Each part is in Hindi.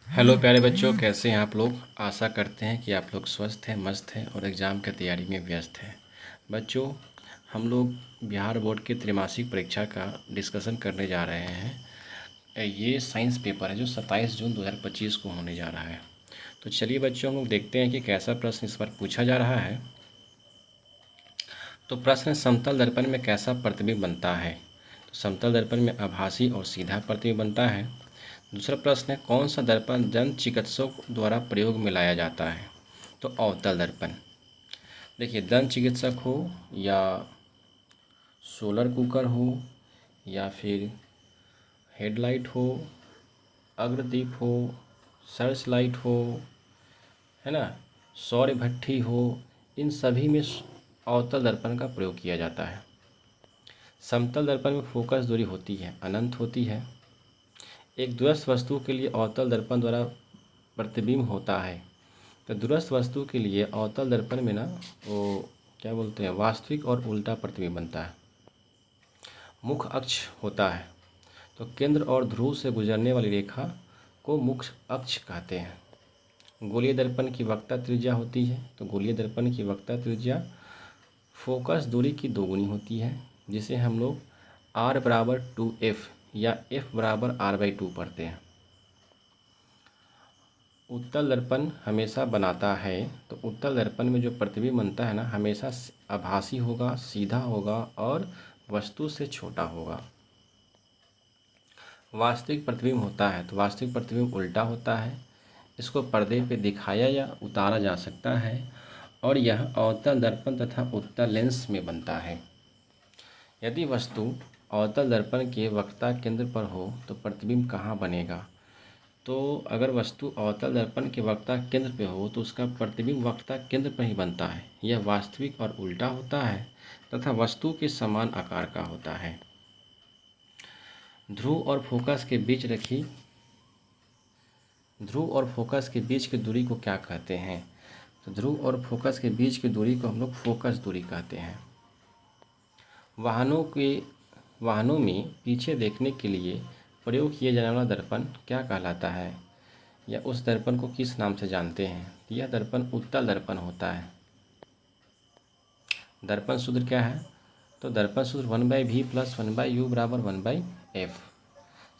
हेलो प्यारे बच्चों, कैसे हैं आप लोग। आशा करते हैं कि आप लोग स्वस्थ हैं, मस्त हैं और एग्ज़ाम की तैयारी में व्यस्त हैं। बच्चों, हम लोग बिहार बोर्ड के त्रैमासिक परीक्षा का डिस्कशन करने जा रहे हैं। ये साइंस पेपर है जो 27 जून 2025 को होने जा रहा है। तो चलिए बच्चों, हम लोग देखते हैं कि कैसा प्रश्न इस बार पूछा जा रहा है। तो प्रश्न है, समतल दर्पण में कैसा प्रतिबिंब बनता है। तो समतल दर्पण में आभासी और सीधा प्रतिबिंब बनता है। दूसरा प्रश्न है, कौन सा दर्पण दंत चिकित्सक द्वारा प्रयोग में लाया जाता है। तो अवतल दर्पण। देखिए, दंत चिकित्सक हो या सोलर कुकर हो या फिर हेडलाइट हो, अग्रदीप हो, सर्च लाइट हो, है ना, सौर भट्ठी हो, इन सभी में अवतल दर्पण का प्रयोग किया जाता है। समतल दर्पण में फोकस दूरी होती है, अनंत होती है। एक दूरस्थ वस्तु के लिए अवतल दर्पण द्वारा प्रतिबिंब होता है। तो दूरस्थ वस्तु के लिए अवतल दर्पण में ना वो क्या बोलते हैं, वास्तविक और उल्टा प्रतिबिंब बनता है। मुख्य अक्ष होता है। तो केंद्र और ध्रुव से गुजरने वाली रेखा को मुख्य अक्ष कहते हैं। गोलीय दर्पण की वक्रता त्रिज्या होती है। तो गोलीय दर्पण की वक्रता त्रिज्या फोकस दूरी की दोगुनी होती है, जिसे हम लोग r बराबर 2f या f बराबर r/2 पढ़ते हैं। उत्तल दर्पण हमेशा बनाता है। तो उत्तल दर्पण में जो प्रतिबिंब बनता है ना, हमेशा आभासी होगा, सीधा होगा और वस्तु से छोटा होगा। वास्तविक प्रतिबिंब होता है। तो वास्तविक प्रतिबिंब उल्टा होता है। इसको पर्दे पे दिखाया या उतारा जा सकता है और यह अवतल दर्पण तथा उत्तल लेंस में बनता है। यदि वस्तु अवतल दर्पण के वक्रता केंद्र पर हो तो प्रतिबिंब कहाँ बनेगा। तो अगर वस्तु अवतल दर्पण के वक्रता केंद्र पे हो तो उसका प्रतिबिंब वक्रता केंद्र पर ही बनता है। यह वास्तविक और उल्टा होता है तथा वस्तु के समान आकार का होता है। ध्रुव और फोकस के बीच की दूरी को क्या कहते हैं। तो ध्रुव और फोकस के बीच की दूरी को हम लोग फोकस दूरी कहते हैं। वाहनों में पीछे देखने के लिए प्रयोग किए जाने वाला दर्पण क्या कहलाता है, या उस दर्पण को किस नाम से जानते हैं। यह दर्पण उत्तल दर्पण होता है। दर्पण सूत्र क्या है। तो दर्पण सूत्र 1/v + 1/u बराबर 1/f।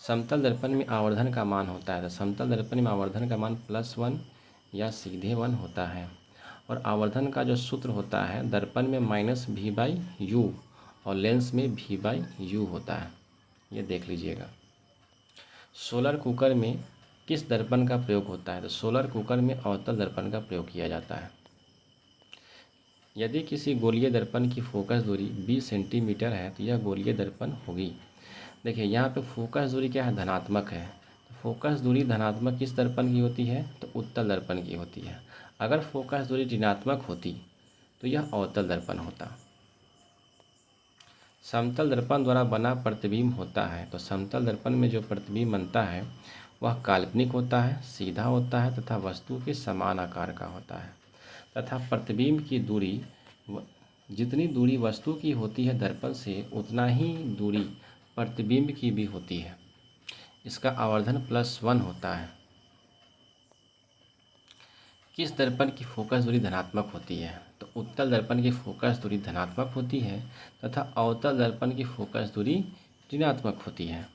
समतल दर्पण में आवर्धन का मान होता है। तो समतल दर्पण में आवर्धन का मान +1 या सीधे 1 होता है। और आवर्धन का जो सूत्र होता है, दर्पण में -v/u और लेंस में v/u होता है। ये देख लीजिएगा। सोलर कुकर में किस दर्पण का प्रयोग होता है। तो सोलर कुकर में अवतल दर्पण का प्रयोग किया जाता है। यदि किसी गोलीय दर्पण की फोकस दूरी 20 सेंटीमीटर है तो यह गोलीय दर्पण होगी। देखिए, यहाँ पे फोकस दूरी क्या है, धनात्मक है। तो फोकस दूरी धनात्मक किस दर्पण की होती है, तो उत्तल दर्पण की होती है। अगर फोकस दूरी ऋणात्मक होती तो यह अवतल दर्पण होता। समतल दर्पण द्वारा बना प्रतिबिंब होता है। तो समतल दर्पण में जो प्रतिबिंब बनता है वह काल्पनिक होता है, सीधा होता है तथा वस्तु के समान आकार का होता है। तथा प्रतिबिंब की दूरी, जितनी दूरी वस्तु की होती है दर्पण से, उतना ही दूरी प्रतिबिंब की भी होती है। इसका आवर्धन +1 होता है। किस दर्पण की फोकस दूरी धनात्मक होती है। तो उत्तल दर्पण की फोकस दूरी धनात्मक होती है तथा अवतल दर्पण की फोकस दूरी ऋणात्मक होती है।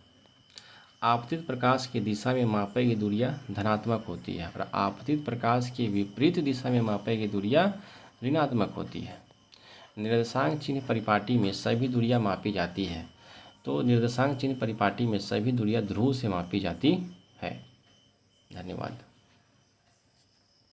आपतित प्रकाश की दिशा में मापी गई दूरियां धनात्मक होती है और आपतित प्रकाश की विपरीत दिशा में मापी गई दूरियां ऋणात्मक होती है। निर्देशांक चिन्ह परिपाटी में सभी दूरियां मापी जाती है। तो निर्देशांक चिन्ह परिपाटी में सभी दूरियां ध्रुव से मापी जाती है। धन्यवाद।